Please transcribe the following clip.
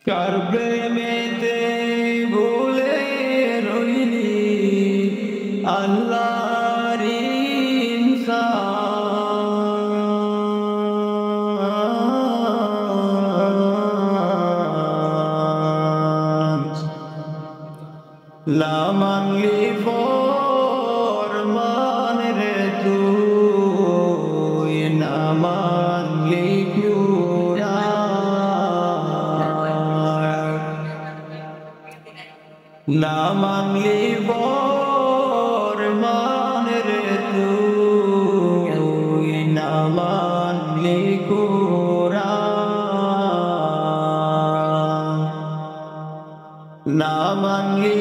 কার প্রেমেতে ভুলে রইলি আল্লাহর ইনসান লা মানলি ফরমান রে তুই না মানলি না মানলি ফরমান রে তুই না মানলি কুরআন না মানলি